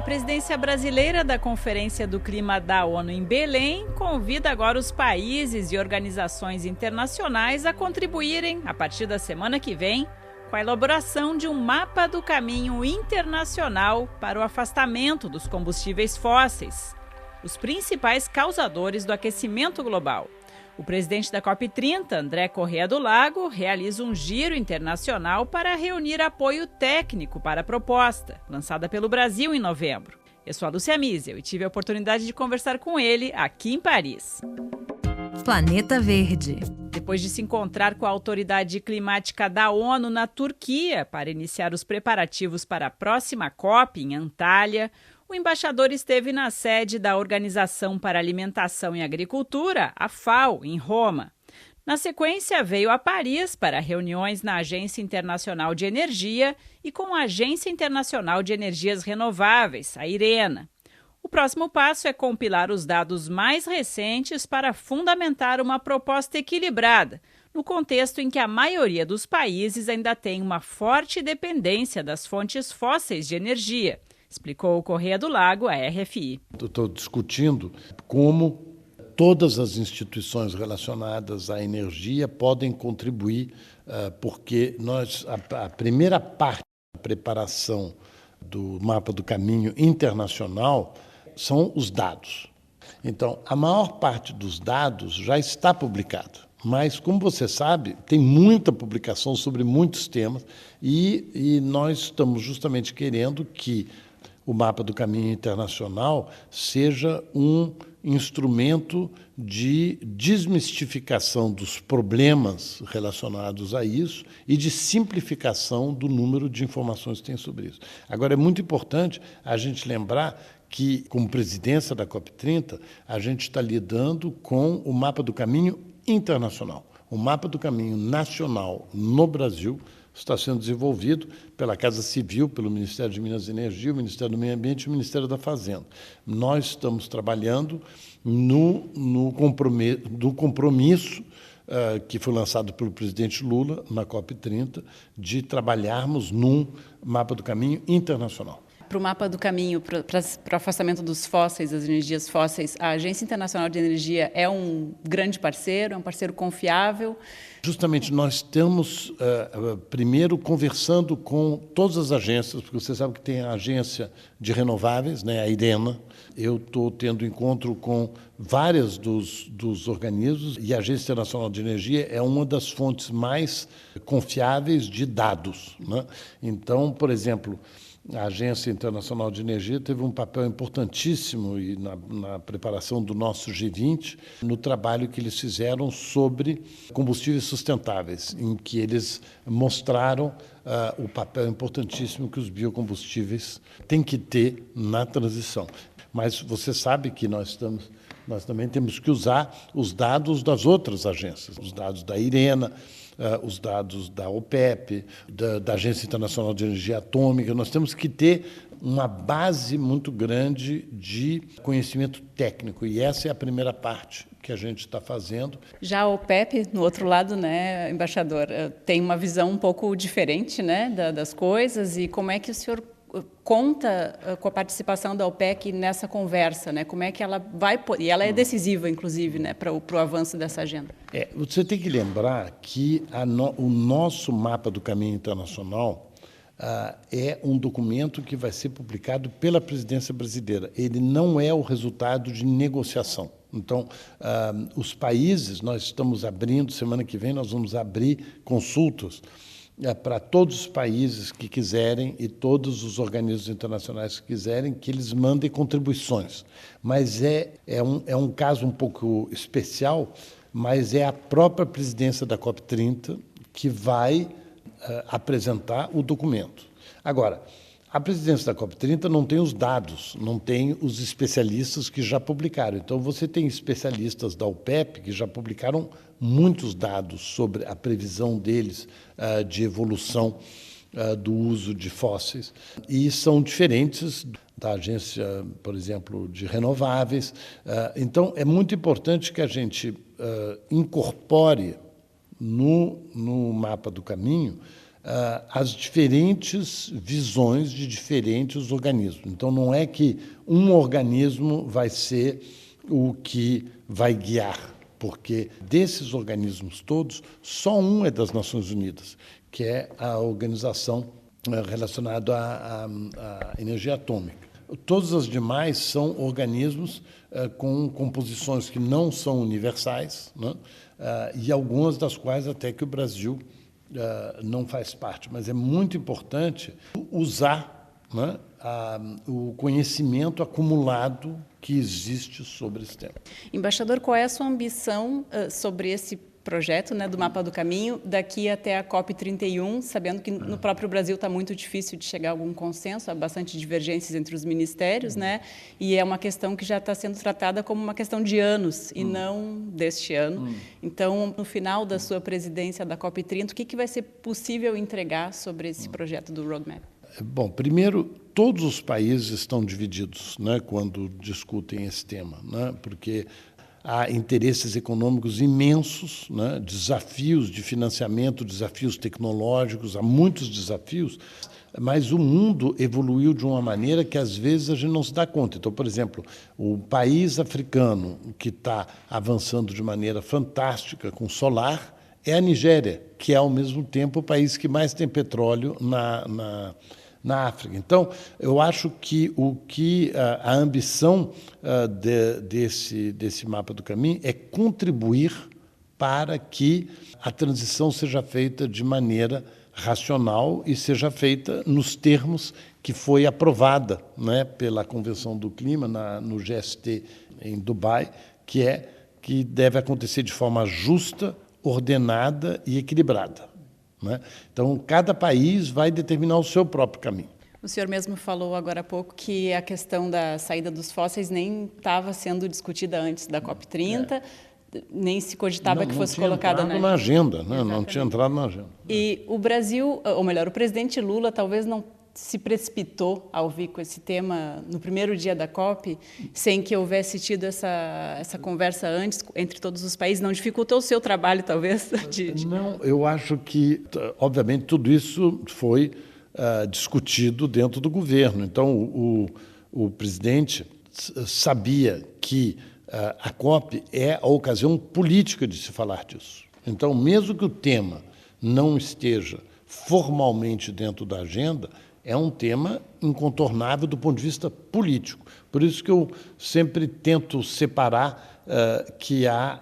presidência brasileira da Conferência do Clima da ONU em Belém convida agora os países e organizações internacionais a contribuírem, a partir da semana que vem, com a elaboração de um mapa do caminho internacional para o afastamento dos combustíveis fósseis, os principais causadores do aquecimento global. O presidente da COP30, André Corrêa do Lago, realiza um giro internacional para reunir apoio técnico para a proposta, lançada pelo Brasil em novembro. Eu sou a Lúcia Mísel e tive a oportunidade de conversar com ele aqui em Paris. Planeta Verde. Depois de se encontrar com a autoridade climática da ONU na Turquia para iniciar os preparativos para a próxima COP em Antália, o embaixador esteve na sede da Organização para Alimentação e Agricultura, a FAO, em Roma. Na sequência, veio a Paris para reuniões na Agência Internacional de Energia e com a Agência Internacional de Energias Renováveis, a IRENA. O próximo passo é compilar os dados mais recentes para fundamentar uma proposta equilibrada, no contexto em que a maioria dos países ainda tem uma forte dependência das fontes fósseis de energia, explicou o Corrêa do Lago à RFI. Estou discutindo como todas as instituições relacionadas à energia podem contribuir, porque a primeira parte da preparação do mapa do caminho internacional são os dados. Então, a maior parte dos dados já está publicada. Mas, como você sabe, tem muita publicação sobre muitos temas e nós estamos justamente querendo que o mapa do caminho internacional seja um instrumento de desmistificação dos problemas relacionados a isso e de simplificação do número de informações que tem sobre isso. Agora, é muito importante a gente lembrar que, como presidência da COP30, a gente está lidando com o mapa do caminho internacional. O mapa do caminho nacional no Brasil está sendo desenvolvido pela Casa Civil, pelo Ministério de Minas e Energia, o Ministério do Meio Ambiente e o Ministério da Fazenda. Nós estamos trabalhando no compromisso que foi lançado pelo presidente Lula na COP30 de trabalharmos num mapa do caminho internacional. Para o mapa do caminho, para o afastamento dos fósseis, das energias fósseis, a Agência Internacional de Energia é um grande parceiro, é um parceiro confiável? Justamente, nós estamos, primeiro, conversando com todas as agências, porque você sabe que tem a agência de renováveis, né, a IRENA. Eu estou tendo encontro com vários dos organismos e a Agência Internacional de Energia é uma das fontes mais confiáveis de dados, né? Então, por exemplo, a Agência Internacional de Energia teve um papel importantíssimo na preparação do nosso G20, no trabalho que eles fizeram sobre combustíveis sustentáveis, em que eles mostraram o papel importantíssimo que os biocombustíveis têm que ter na transição. Mas você sabe que nós também temos que usar os dados das outras agências, os dados da IRENA, os dados da OPEP, da Agência Internacional de Energia Atômica. Nós temos que ter uma base muito grande de conhecimento técnico, e essa é a primeira parte que a gente está fazendo. Já a OPEP, no outro lado, né, embaixador, tem uma visão um pouco diferente, né, das coisas, e como é que o senhor conta com a participação da OPEC nessa conversa, né? Como é que ela vai... E ela é decisiva, inclusive, né, para o avanço dessa agenda. Você tem que lembrar que o nosso mapa do caminho internacional é um documento que vai ser publicado pela presidência brasileira. Ele não é o resultado de negociação. Então, os países, nós estamos abrindo, semana que vem nós vamos abrir consultas para todos os países que quiserem e todos os organismos internacionais que quiserem, que eles mandem contribuições. Mas é um caso um pouco especial, mas é a própria presidência da COP30 que vai apresentar o documento. Agora, a presidência da COP30 não tem os dados, não tem os especialistas que já publicaram. Então, você tem especialistas da OPEP que já publicaram muitos dados sobre a previsão deles de evolução do uso de fósseis, e são diferentes da agência, por exemplo, de renováveis. Então, é muito importante que a gente incorpore no mapa do caminho as diferentes visões de diferentes organismos. Então, não é que um organismo vai ser o que vai guiar, porque desses organismos todos, só um é das Nações Unidas, que é a organização relacionada à energia atômica. Todas as demais são organismos com composições que não são universais, né? E algumas das quais até que o Brasil não faz parte. Mas é muito importante usar, né, o conhecimento acumulado que existe sobre esse tema. Embaixador, qual é a sua ambição sobre esse projeto, né, do Mapa do Caminho, daqui até a COP31, sabendo que no próprio Brasil está muito difícil de chegar a algum consenso, há bastante divergências entre os ministérios, né, e é uma questão que já está sendo tratada como uma questão de anos e não deste ano. Então, no final da sua presidência da COP30, o que vai ser possível entregar sobre esse projeto do Roadmap? Bom, primeiro, todos os países estão divididos, né, quando discutem esse tema, né, porque há interesses econômicos imensos, né, desafios de financiamento, desafios tecnológicos, há muitos desafios, mas o mundo evoluiu de uma maneira que, às vezes, a gente não se dá conta. Então, por exemplo, o país africano que está avançando de maneira fantástica com solar é a Nigéria, que é, ao mesmo tempo, o país que mais tem petróleo na África. Então, eu acho que a ambição desse Mapa do Caminho é contribuir para que a transição seja feita de maneira racional e seja feita nos termos que foi aprovada, né, pela Convenção do Clima no GST em Dubai, que deve acontecer de forma justa, ordenada e equilibrada, né? Então, cada país vai determinar o seu próprio caminho. O senhor mesmo falou agora há pouco que a questão da saída dos fósseis nem estava sendo discutida antes da COP30, nem se cogitava que fosse colocada na agenda. Né? Não tinha entrado na agenda. E o Brasil, ou melhor, o presidente Lula talvez não se precipitou ao vir com esse tema no primeiro dia da COP, sem que houvesse tido essa conversa antes entre todos os países? Não dificultou o seu trabalho, talvez? Não, eu acho que, obviamente, tudo isso foi discutido dentro do governo. Então, o presidente sabia que a COP é a ocasião política de se falar disso. Então, mesmo que o tema não esteja formalmente dentro da agenda, é um tema incontornável do ponto de vista político. Por isso que eu sempre tento separar que há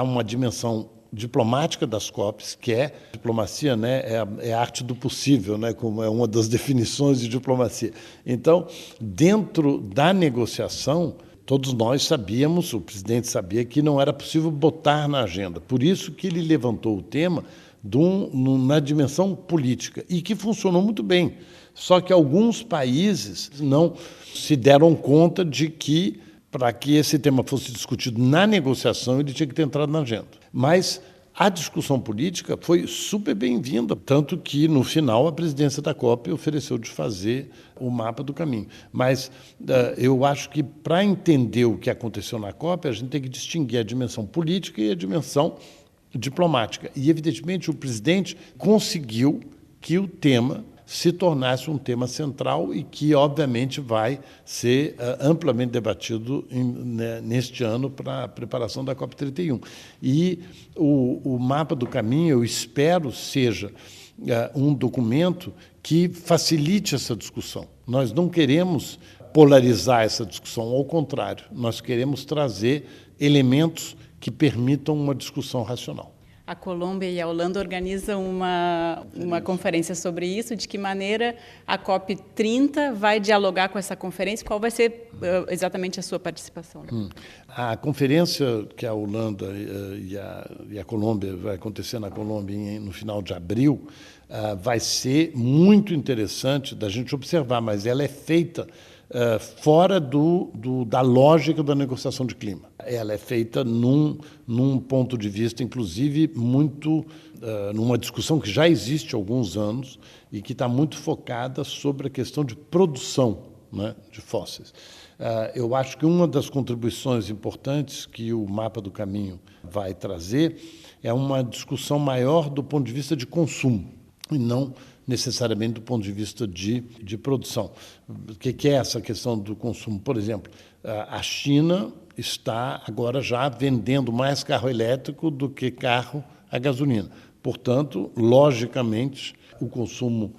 uma dimensão diplomática das COPs, que é diplomacia, né, é a arte do possível, né, como é uma das definições de diplomacia. Então, dentro da negociação, todos nós sabíamos, o presidente sabia, que não era possível botar na agenda. Por isso que ele levantou o tema na dimensão política, e que funcionou muito bem. Só que alguns países não se deram conta de que, para que esse tema fosse discutido na negociação, ele tinha que ter entrado na agenda. Mas a discussão política foi super bem-vinda, tanto que, no final, a presidência da COP ofereceu de fazer o Mapa do Caminho. Mas eu acho que, para entender o que aconteceu na COP, a gente tem que distinguir a dimensão política e a dimensão diplomática. E, evidentemente, o presidente conseguiu que o tema se tornasse um tema central e que, obviamente, vai ser amplamente debatido neste ano para a preparação da COP31. E o Mapa do Caminho, eu espero, seja um documento que facilite essa discussão. Nós não queremos polarizar essa discussão, ao contrário, nós queremos trazer elementos que permitam uma discussão racional. A Colômbia e a Holanda organizam uma conferência sobre isso. De que maneira a COP30 vai dialogar com essa conferência? Qual vai ser exatamente a sua participação? A conferência que a Holanda e a Colômbia, vai acontecer na Colômbia no final de abril, vai ser muito interessante da gente observar, mas ela é feita fora da lógica da negociação de clima. Ela é feita num ponto de vista, inclusive, muito numa discussão que já existe há alguns anos e que está muito focada sobre a questão de produção, né, de fósseis. Eu acho que uma das contribuições importantes que o Mapa do Caminho vai trazer é uma discussão maior do ponto de vista de consumo. e não necessariamente do ponto de vista de produção. O que é essa questão do consumo? Por exemplo, a China está agora já vendendo mais carro elétrico do que carro a gasolina. Portanto, logicamente, o consumo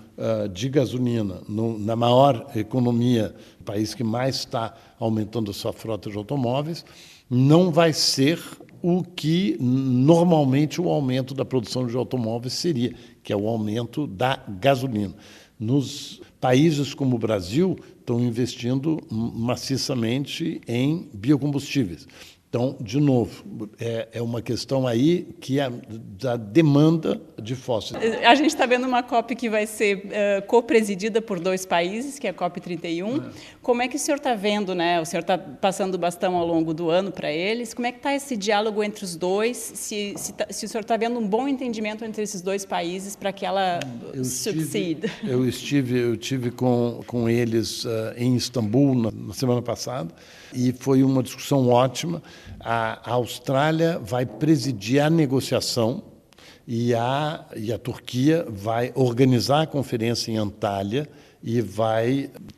de gasolina na maior economia, o país que mais está aumentando a sua frota de automóveis, não vai ser o que normalmente o aumento da produção de automóveis seria, que é o aumento da gasolina. Nos países como o Brasil, estão investindo maciçamente em biocombustíveis. Então, de novo, é uma questão aí que é da demanda de fósseis. A gente está vendo uma COP que vai ser co-presidida por 2 países, que é a COP 31. Como é que o senhor está vendo, né? O senhor está passando o bastão ao longo do ano para eles. Como é que está esse diálogo entre os dois? Se o senhor está vendo um bom entendimento entre esses 2 países para que ela succeed? Eu estive com eles em Istambul na semana passada e foi uma discussão ótima. A Austrália vai presidir a negociação e a Turquia vai organizar a conferência em Antália e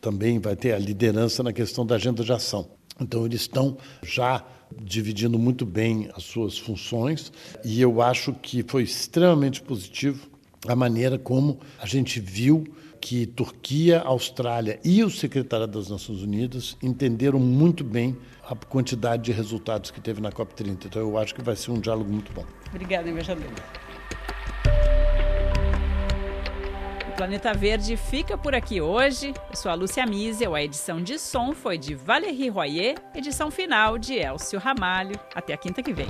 também vai ter a liderança na questão da agenda de ação. Então, eles estão já dividindo muito bem as suas funções e eu acho que foi extremamente positivo a maneira como a gente viu que Turquia, Austrália e o Secretariado das Nações Unidas entenderam muito bem a quantidade de resultados que teve na COP30. Então, eu acho que vai ser um diálogo muito bom. Obrigada, embaixador. O Planeta Verde fica por aqui hoje. Eu sou a Lúcia Miesel, a edição de som foi de Valérie Royer, edição final de Elcio Ramalho. Até a quinta que vem.